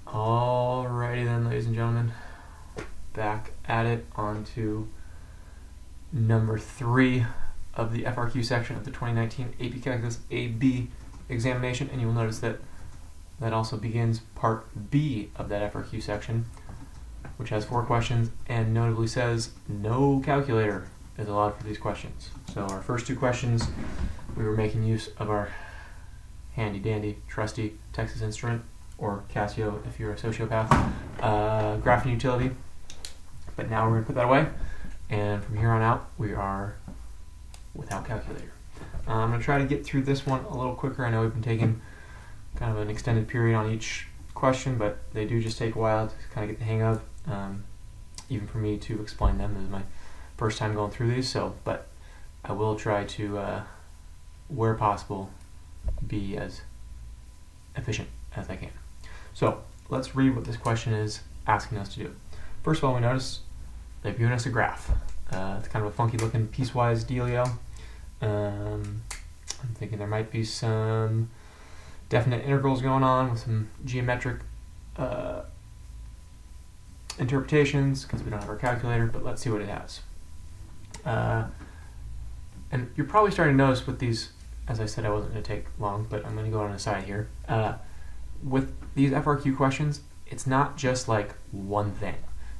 Alrighty then, ladies and gentlemen, back at it on to number 3 of the FRQ section of the 2019 AP Calculus AB examination, and you'll notice that that also begins part B of that FRQ section, which has 4 questions and notably says no calculator is allowed for these questions. So our first 2 questions, we were making use of our handy dandy trusty Texas Instrument, or Casio if you're a sociopath, graphing utility. But now we're going to put that away, and from here on out we are without calculator. I'm going to try to get through this one a little quicker. I know we've been taking kind of an extended period on each question, but they do just take a while to kind of get the hang of, even for me to explain them. This is my first time going through these, but I will try to, where possible, be as efficient as I can. So let's read what this question is asking us to do. First of all, we notice they've given us a graph. It's kind of a funky looking piecewise dealio. I'm thinking there might be some definite integrals going on with some geometric interpretations because we don't have our calculator, but let's see what it has. And you're probably starting to notice with these, as I said, I wasn't going to take long, but I'm going to go on the side here. With these FRQ questions, it's not just like one thing.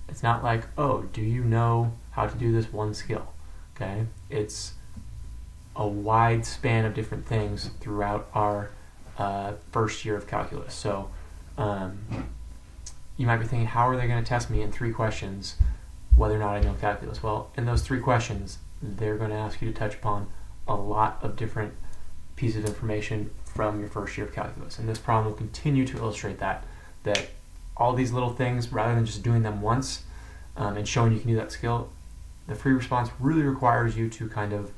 It's not like, oh, do you know how to do this one skill? Okay, it's a wide span of different things throughout our first year of calculus. So you might be thinking, how are they going to test me in 3 questions whether or not I know calculus? Well, in those 3 questions, they're going to ask you to touch upon a lot of different pieces of information from your first year of calculus. And this problem will continue to illustrate that all these little things, rather than just doing them once and showing you can do that skill, the free response really requires you to kind of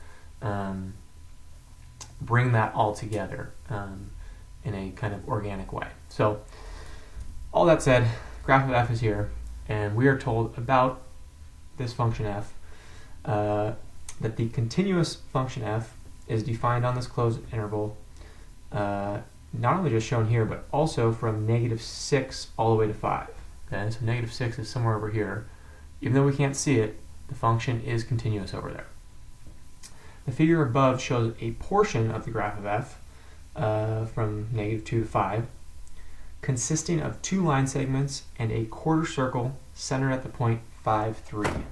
bring that all together in a kind of organic way. So all that said, graph of f is here, and we are told about this function f that the continuous function f is defined on this closed interval, not only just shown here, but also from -6 all the way to 5. Okay, so -6 is somewhere over here. Even though we can't see it, the function is continuous over there. The figure above shows a portion of the graph of f from -2 to 5, consisting of 2 line segments and a quarter circle centered at the point 5, 3.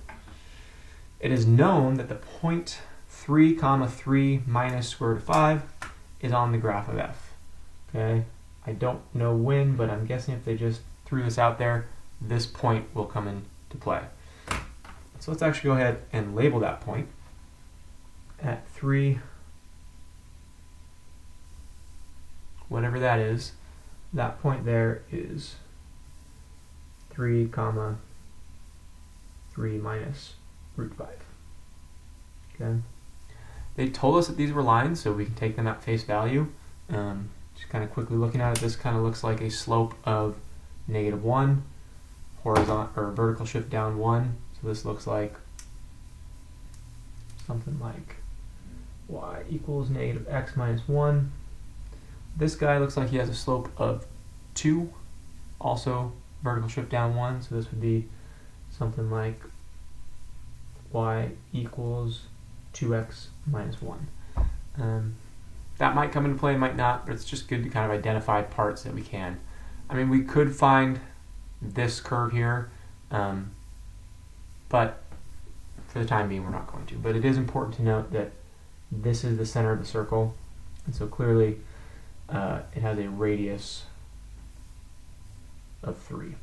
It is known that the point 3, 3 minus square root of 5 is on the graph of f. Okay, I don't know when, but I'm guessing if they just threw this out there, this point will come into play. So let's actually go ahead and label that point at 3, whatever that is. That point there is 3, 3 minus root 5. Okay. They told us that these were lines, so we can take them at face value. Just kind of quickly looking at it, this kind of looks like a slope of -1, horizontal or vertical shift down 1. So this looks like something like y equals -x minus 1. This guy looks like he has a slope of 2, also vertical shift down 1. So this would be something like y equals 2x minus 1. That might come into play, might not, but it's just good to kind of identify parts that we can. I mean, we could find this curve here, but for the time being, we're not going to. But it is important to note that this is the center of the circle, and so clearly it has a radius of 3.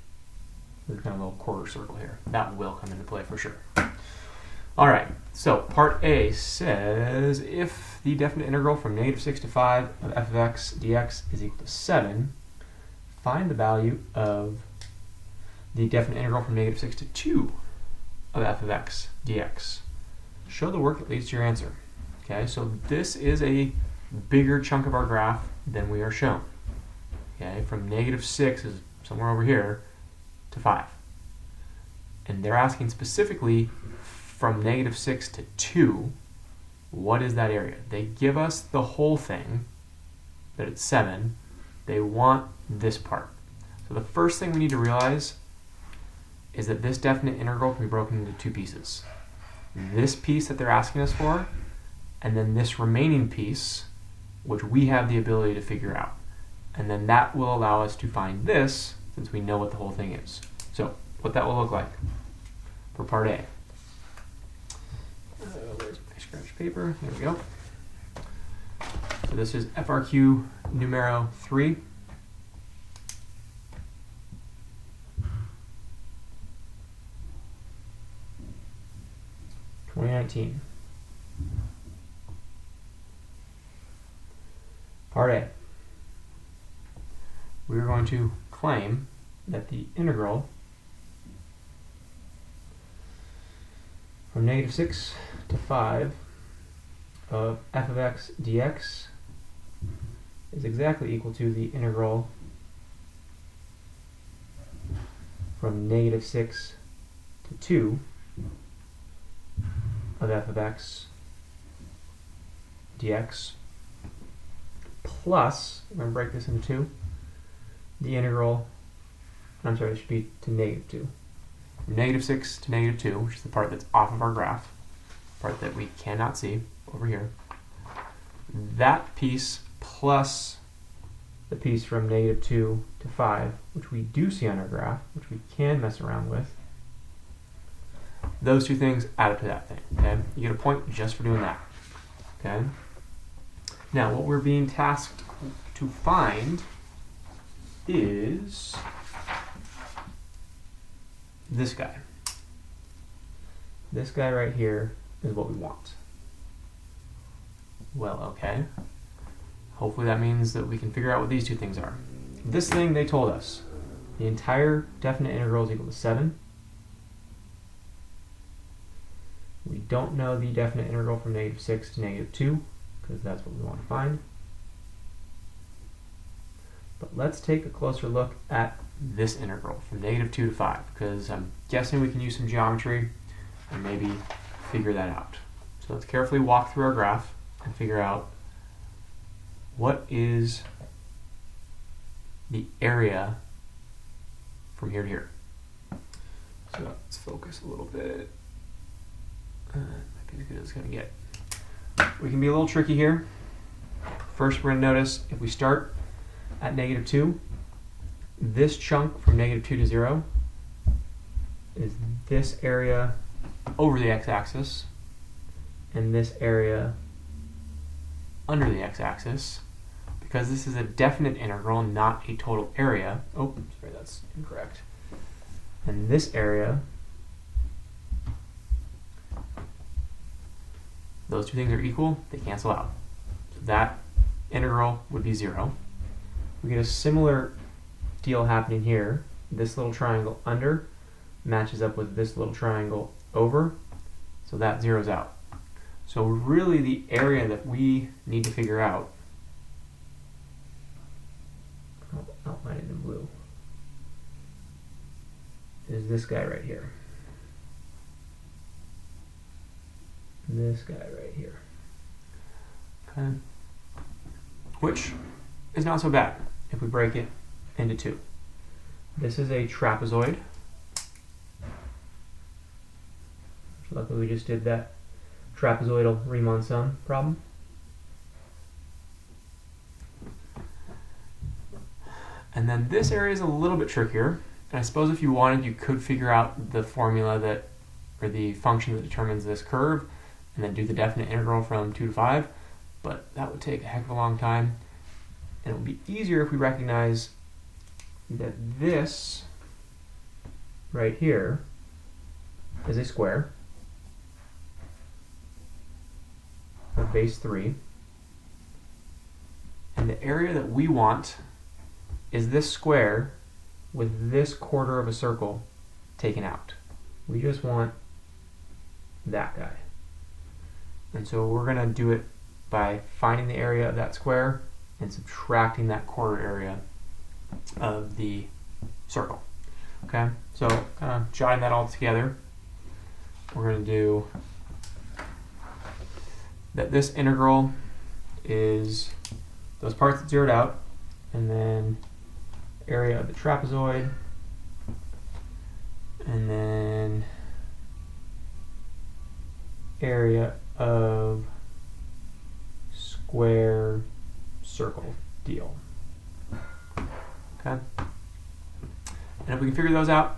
There's kind of a little quarter circle here. That will come into play for sure. All right, so part A says if the definite integral from -6 to 5 of f of x dx is equal to 7, find the value of the definite integral from -6 to 2 of f of x dx. Show the work that leads to your answer. Okay, so this is a bigger chunk of our graph than we are shown. Okay, from -6 is somewhere over here to 5. And they're asking specifically from -6 to 2, what is that area? They give us the whole thing, that it's 7. They want this part. So So the first thing we need to realize is that this definite integral can be broken into two pieces. This piece that they're asking us for, and then this remaining piece, which we have the ability to figure out. And then that will allow us to find this, since we know what the whole thing is. So, what that will look like for part A. Where's my scratch paper? There we go. So this is FRQ numero 3. Part A. We're going to claim that the integral from -6 to 5 of f of x dx is exactly equal to the integral from -6 to 2 of f of x dx plus, I'm going to break this into 2, the integral, I'm sorry, it should be to -2. From -6 to -2, which is the part that's off of our graph, part that we cannot see over here. That piece plus the piece from -2 to 5, which we do see on our graph, which we can mess around with. Those two things add up to that thing, okay? You get a point just for doing that, okay? Now, what we're being tasked to find is this guy. This guy right here is what we want. Well, okay. Hopefully that means that we can figure out what these two things are. This thing, they told us, the entire definite integral is equal to 7. We don't know the definite integral from -6 to -2, because that's what we want to find. But let's take a closer look at this integral from -2 to 5, because I'm guessing we can use some geometry and maybe figure that out. So let's carefully walk through our graph and figure out what is the area from here to here. So let's focus a little bit. Might be as good as it's going to get. We can be a little tricky here. First, we're going to notice if we start at -2, this chunk from -2 to 0 is this area over the x-axis, and this area under the x-axis. Because this is a definite integral, not a total area. Oh, sorry, that's incorrect. And this area, those two things are equal, they cancel out. So that integral would be 0. We get a similar deal happening here. This little triangle under matches up with this little triangle over, so that zeroes out. So really the area that we need to figure out, I'll outline it in blue, is this guy right here. This guy right here. Okay. Which is not so bad if we break it into 2. This is a trapezoid. Luckily we just did that trapezoidal Riemann sum problem. And then this area is a little bit trickier. And I suppose if you wanted, you could figure out the formula that, or the function that determines this curve, and then do the definite integral from 2 to 5. But that would take a heck of a long time. And it would be easier if we recognize that this right here is a square of base 3. And the area that we want is this square with this quarter of a circle taken out. We just want that guy. And so we're going to do it by finding the area of that square and subtracting that quarter area of the circle. Okay, so kind of jotting that all together, we're going to do that this integral is those parts that zeroed out, and then area of the trapezoid, and then area of square circle deal. Okay? And if we can figure those out,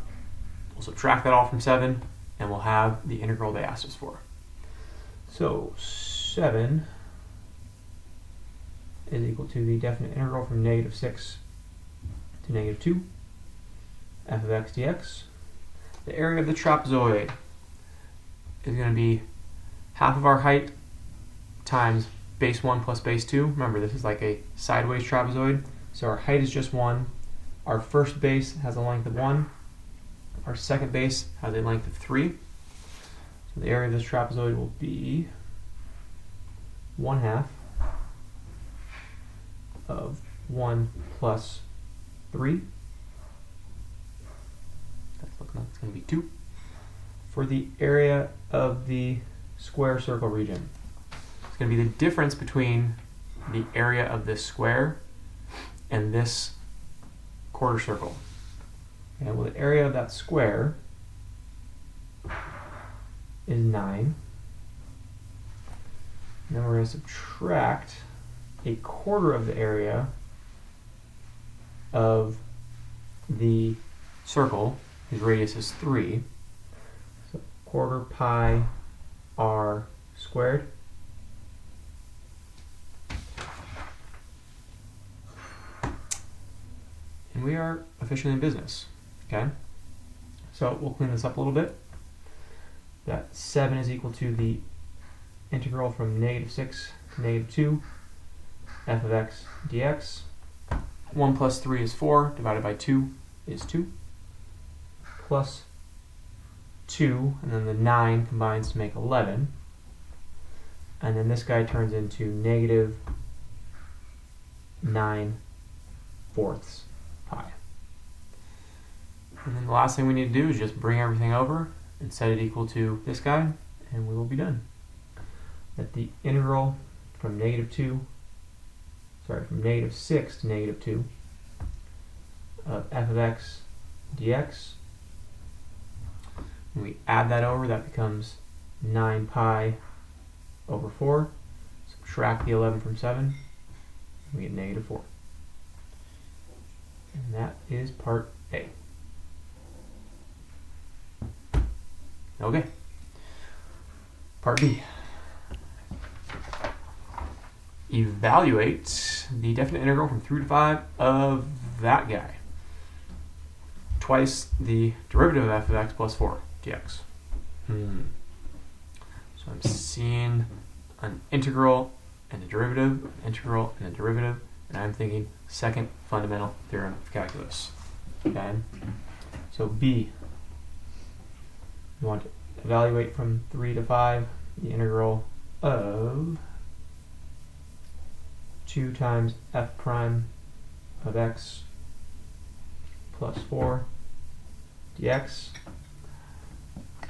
we'll subtract that all from 7, and we'll have the integral they asked us for. So 7 is equal to the definite integral from -6 to -2 f of x dx. The area of the trapezoid is going to be half of our height times base 1 plus base 2. Remember, this is like a sideways trapezoid, so our height is just 1. Our first base has a length of 1. Our second base has a length of 3. So the area of this trapezoid will be 1/2 of 1 plus 3. That's looking like it's going to be 2. For the area of the square circle region, it's going to be the difference between the area of this square and this quarter circle. And well, the area of that square is 9. And then we're going to subtract a quarter of the area of the circle, whose radius is 3. So quarter pi r squared. And we are officially in business. Okay? So we'll clean this up a little bit. That 7 is equal to the integral from -6 to -2 f of x dx. 1 plus 3 is 4, divided by 2 is 2, plus 2, and then the 9 combines to make 11. And then this guy turns into -9/4 pi. And then the last thing we need to do is just bring everything over and set it equal to this guy, and we will be done. That the integral from -6 to -2 of f of x dx. When we add that over, that becomes 9 pi over 4. Subtract the 11 from 7, we get -4. And that is part A. Okay. Part B. Evaluate the definite integral from 3 to 5 of that guy. Twice the derivative of f of x plus 4 dx. So I'm seeing an integral and a derivative, an integral and a derivative, and I'm thinking second fundamental theorem of calculus. Okay? So B, you want to evaluate from 3 to 5 the integral of 2 times f prime of x plus 4 dx.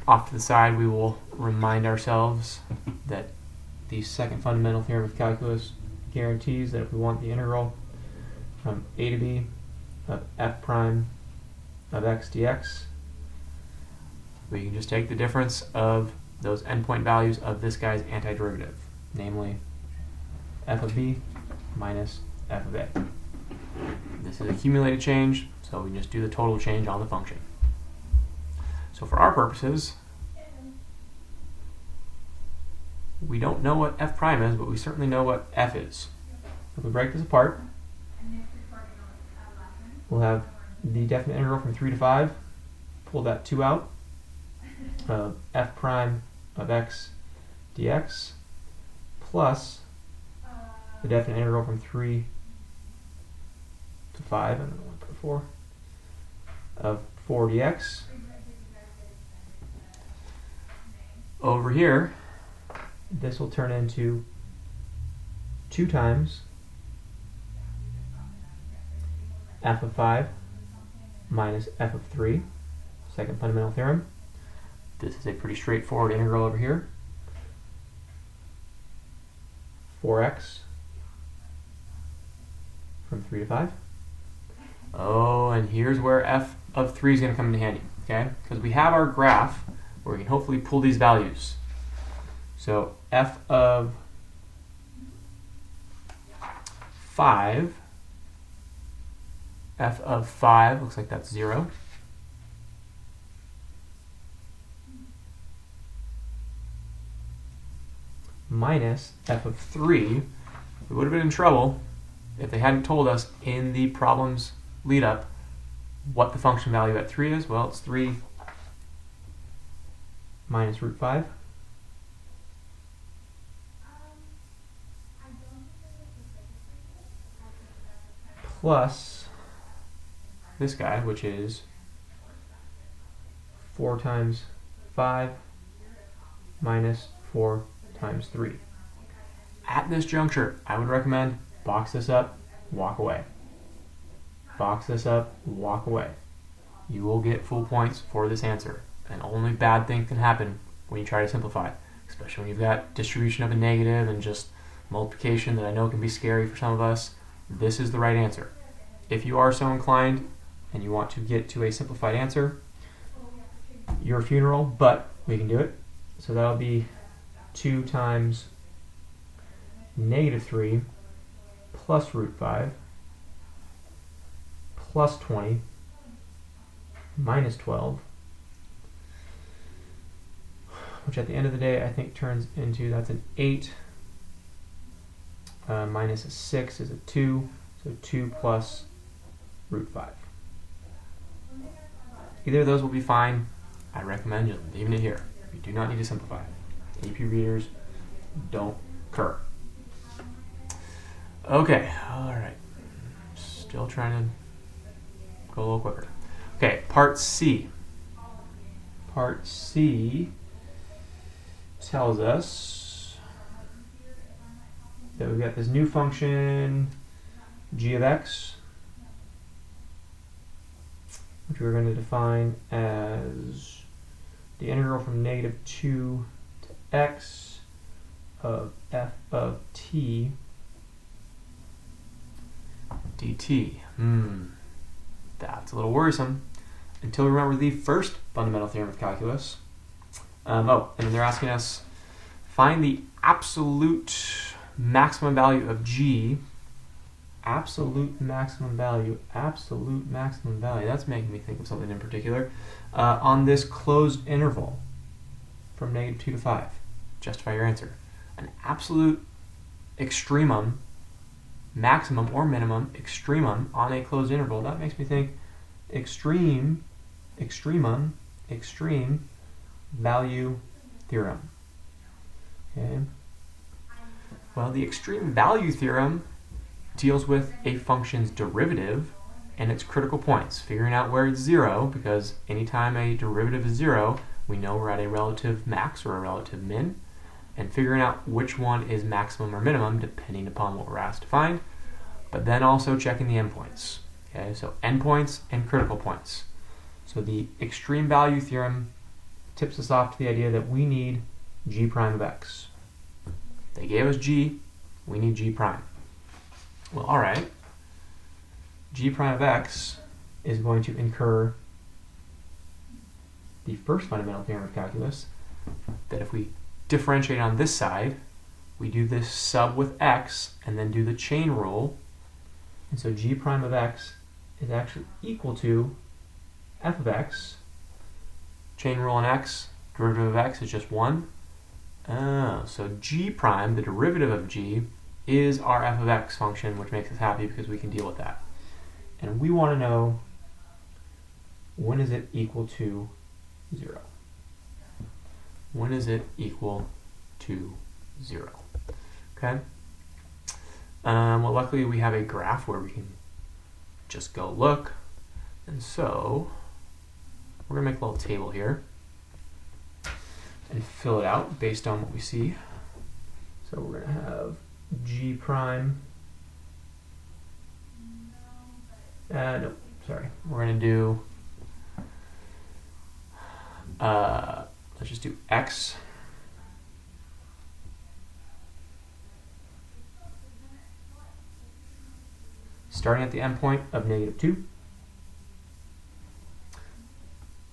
Off to the side, we will remind ourselves that the second fundamental theorem of calculus guarantees that if we want the integral from a to b of f prime of x dx, we can just take the difference of those endpoint values of this guy's antiderivative, namely f of b minus f of a. This is accumulated change, so we just do the total change on the function. So for our purposes, we don't know what f prime is, but we certainly know what f is. If we break this apart, we'll have the definite integral from 3 to 5, pull that 2 out, of f prime of x dx, plus the definite integral from 3 to 5, I don't know what to put 4, of 4 dx. Over here, this will turn into 2 times f of 5 minus f of 3, second fundamental theorem. This is a pretty straightforward integral over here. 4x from 3 to 5. Oh, and here's where f of 3 is going to come in handy, okay? Because we have our graph where we can hopefully pull these values. So f of 5, looks like that's 0. Minus f of 3, we would have been in trouble if they hadn't told us in the problem's lead up what the function value at 3 is. Well, it's 3 minus root 5. Plus this guy, which is 4 times 5 minus 4 times 3. At this juncture, I would recommend box this up, walk away. Box this up, walk away. You will get full points for this answer. And only bad things can happen when you try to simplify, especially when you've got distribution of a negative and just multiplication that I know can be scary for some of us. This is the right answer. If you are so inclined and you want to get to a simplified answer, your funeral, but we can do it. So that'll be 2 times negative 3 plus root 5 plus 20 minus 12, which at the end of the day I think turns into, that's an 8 minus a 6 is a 2, so 2 plus root 5. Either of those will be fine. I recommend just leaving it here. You do not need to simplify. AP readers don't cur. Okay, all right. Still trying to go a little quicker. Okay, part C. Part C tells us that we've got this new function g of x, which we're going to define as the integral from negative 2 to x of f of t dt. That's a little worrisome until we remember the first fundamental theorem of calculus. And then they're asking us find the absolute maximum value of g. Absolute maximum value. That's making me think of something in particular. On this closed interval from negative 2 to 5. Justify your answer. An absolute extremum, maximum or minimum extremum on a closed interval. That makes me think extreme value theorem. Okay. Well, the extreme value theorem deals with a function's derivative and its critical points, figuring out where it's 0, because anytime a derivative is 0, we know we're at a relative max or a relative min, and figuring out which one is maximum or minimum depending upon what we're asked to find, but then also checking the endpoints. Okay, so endpoints and critical points. So the extreme value theorem tips us off to the idea that we need g prime of x. They gave us g, we need g prime. Well, all right, g prime of x is going to incur the first fundamental theorem of calculus, that if we differentiate on this side, we do this sub with x and then do the chain rule, and so g prime of x is actually equal to f of x. Chain rule on x, derivative of x is just 1. So g prime, the derivative of g, is our f of x function, which makes us happy because we can deal with that. And we want to know, when is it equal to 0? When is it equal to 0? Okay. Well, luckily we have a graph where we can just go look. And so we're going to make a little table here and fill it out based on what we see. So we're going to have g prime. No, sorry. We're going to do, let's just do x. Starting at the endpoint of negative 2.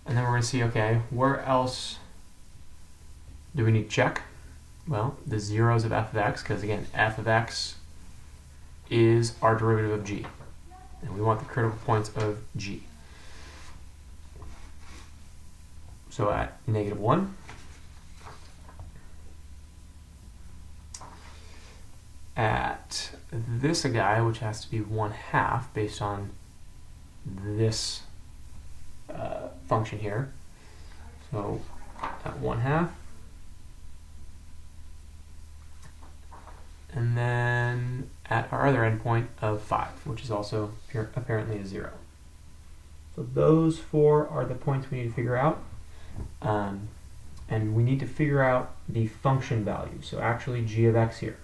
And then we're going to see, okay, where else do we need to check? Well, the zeros of f of x, because again, f of x is our derivative of g. And we want the critical points of g. So at -1, at this guy, which has to be 1/2 based on this function here. So at 1/2. And then at our other endpoint of 5, which is also apparently a 0. So those 4 are the points we need to figure out. And we need to figure out the function value, so actually g of x here,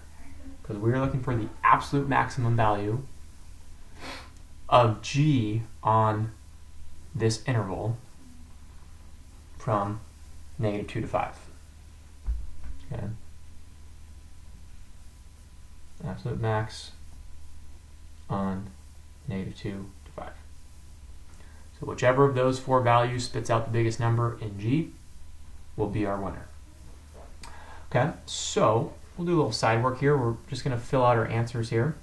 because we're looking for the absolute maximum value of g on this interval from -2 to 5. Okay. Absolute max on -2 to 5. So whichever of those 4 values spits out the biggest number in g will be our winner. Okay, so we'll do a little side work here. We're just going to fill out our answers here.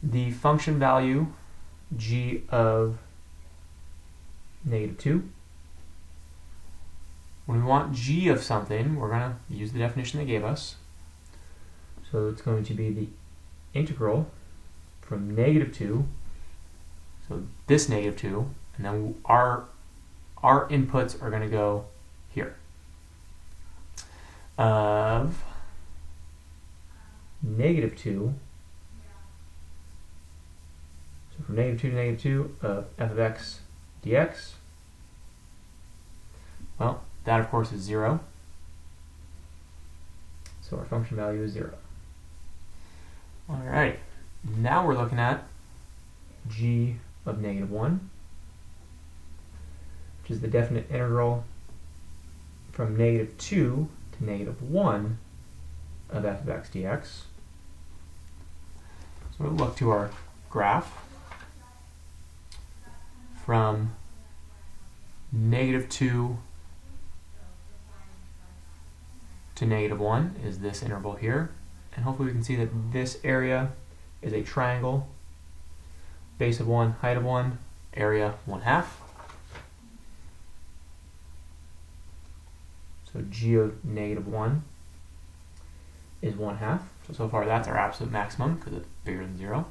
The function value g of -2. When we want g of something, we're going to use the definition they gave us. So it's going to be the integral from -2, so this -2, and then our inputs are going to go here, of -2, so from -2 to -2 of f of x dx. Well, that of course is 0, so our function value is 0. Alright, now we're looking at g of -1, which is the definite integral from -2 to -1 of f of x dx. So we'll look to our graph. From -2 to -1 is this interval here. And hopefully we can see that this area is a triangle, base of 1, height of 1, area 1/2. So g of -1 is 1/2. So far that's our absolute maximum because it's bigger than 0.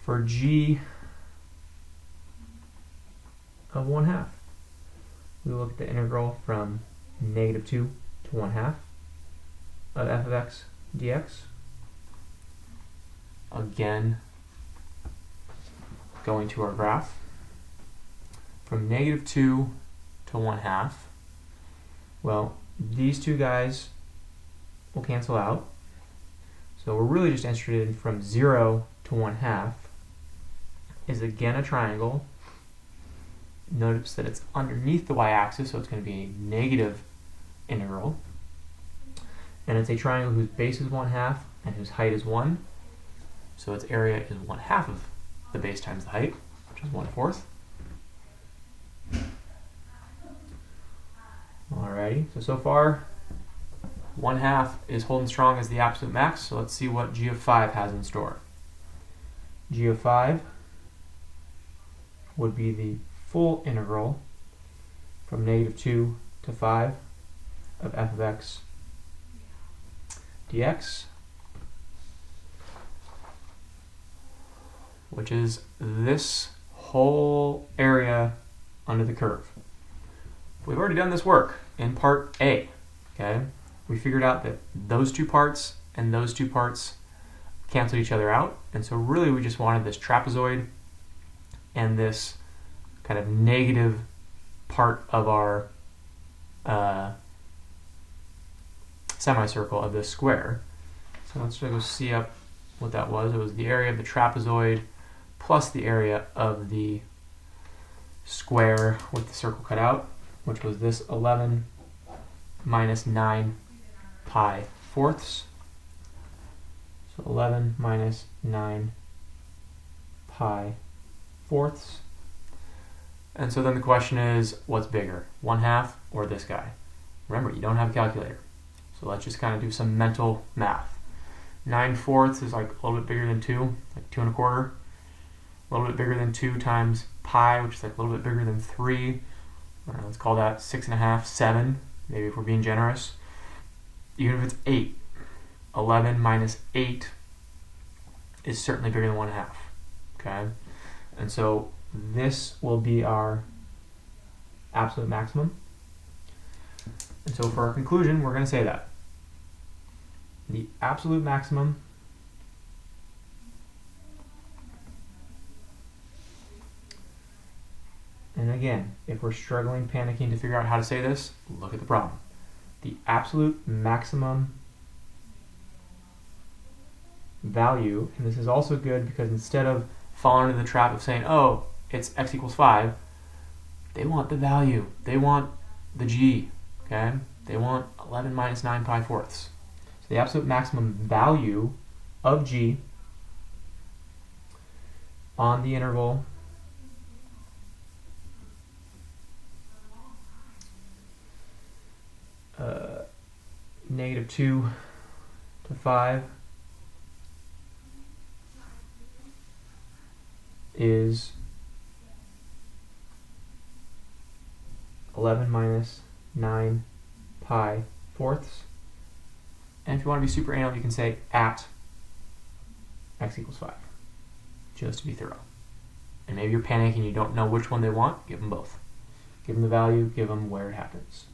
For g of 1/2, we look at the integral from -2 to 1/2 of f of x dx. Again, going to our graph, from -2 to 1/2, well, these two guys will cancel out. So we're really just interested in from 0 to 1/2 is again a triangle. Notice that it's underneath the y-axis, so it's going to be a negative integral. And it's a triangle whose base is 1/2 and whose height is 1. So its area is 1/2 of the base times the height, which is 1/4. Alrighty, so far 1/2 is holding strong as the absolute max. So let's see what g of 5 has in store. G of 5 would be the full integral from -2 to 5 of f of x dx, which is this whole area under the curve. We've already done this work in part A. Okay, we figured out that those two parts and those two parts cancel each other out, and so really we just wanted this trapezoid and this kind of negative part of our semicircle of this square. So let's go see up what that was. It was the area of the trapezoid plus the area of the square with the circle cut out, which was this 11 minus 9 pi fourths. So 11 minus 9 pi fourths. And so then the question is, what's bigger, 1/2 or this guy? Remember, you don't have a calculator. So let's just kind of do some mental math. 9/4 is like a little bit bigger than 2, like 2 1/4. A little bit bigger than 2 times pi, which is like a little bit bigger than 3. Let's call that 6 1/2, 7, maybe if we're being generous. Even if it's 8, 11 minus 8 is certainly bigger than 1/2. Okay? And so this will be our absolute maximum. And so for our conclusion, we're going to say that the absolute maximum and again, if we're struggling, panicking to figure out how to say this, look at the problem. The absolute maximum value, and this is also good because instead of falling into the trap of saying, oh, it's x equals 5, they want the value. They want the g, okay? They want 11 minus 9 pi fourths. So the absolute maximum value of g on the interval -2 to 5 is 11 minus 9 pi fourths. And if you want to be super anal, you can say at x equals 5, just to be thorough. And maybe you're panicking, you don't know which one they want, give them both. Give them the value, give them where it happens.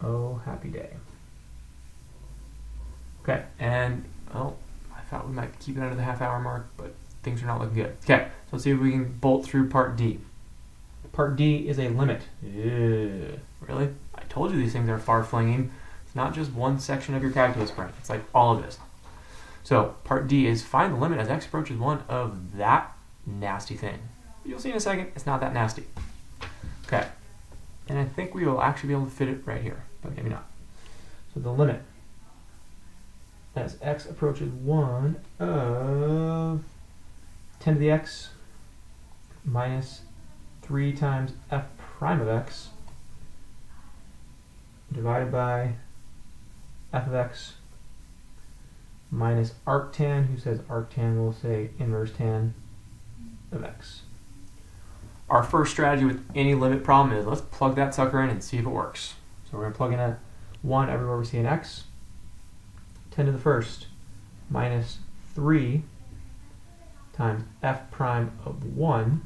Oh, happy day. Okay, and oh, I thought we might keep it under the half-hour mark, but things are not looking good. Okay, so let's see if we can bolt through part D. Part D is a limit. Ew, really? I told you these things are far-flinging. It's not just one section of your calculus brain. It's like all of this. So part D is find the limit as x approaches 1 of that nasty thing. You'll see in a second, it's not that nasty. Okay, and I think we will actually be able to fit it right here, but maybe not. So the limit as x approaches 1 of 10 to the x minus 3 times f prime of x divided by f of x minus arctan. Who says arctan? We'll say inverse tan of x. Our first strategy with any limit problem is let's plug that sucker in and see if it works. So we're going to plug in a 1 everywhere we see an x. 10 to the first minus 3 times f prime of 1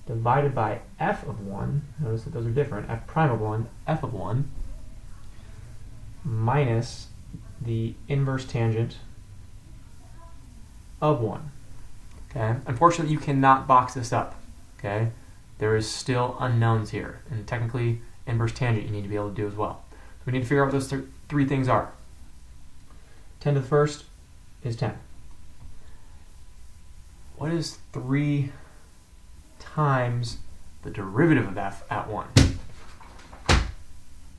divided by f of 1. Notice that those are different. F prime of 1, f of 1 minus the inverse tangent of 1. Okay. Unfortunately, you cannot box this up. Okay. There is still unknowns here, and technically, inverse tangent you need to be able to do as well. So we need to figure out what those three things are. 10 to the first is 10. What is 3 times the derivative of f at 1?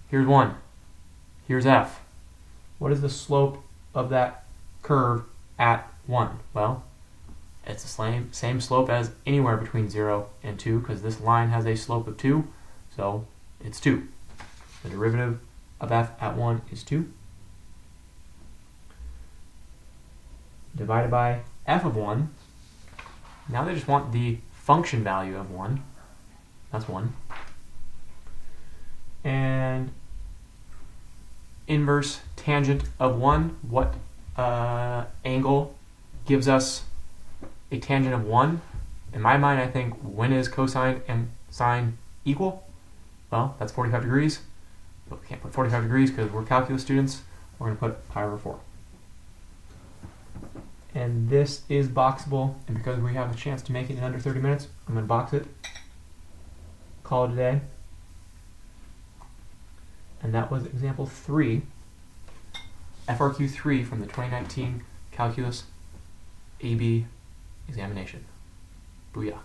Here's 1. Here's f. What is the slope of that curve at 1? Well, it's the same slope as anywhere between 0 and 2, because this line has a slope of 2, so it's 2. The derivative of f at 1 is 2. Divided by f of 1. Now they just want the function value of 1. That's 1. And inverse tangent of 1. What angle gives us a tangent of 1? In my mind, I think when is cosine and sine equal? Well, that's 45 degrees. But we can't put 45 degrees because we're calculus students. We're going to put pi over 4. And this is boxable, and because we have a chance to make it in under 30 minutes, I'm going to box it, call it a day. And that was example 3, FRQ 3 from the 2019 Calculus AB examination. Booyah.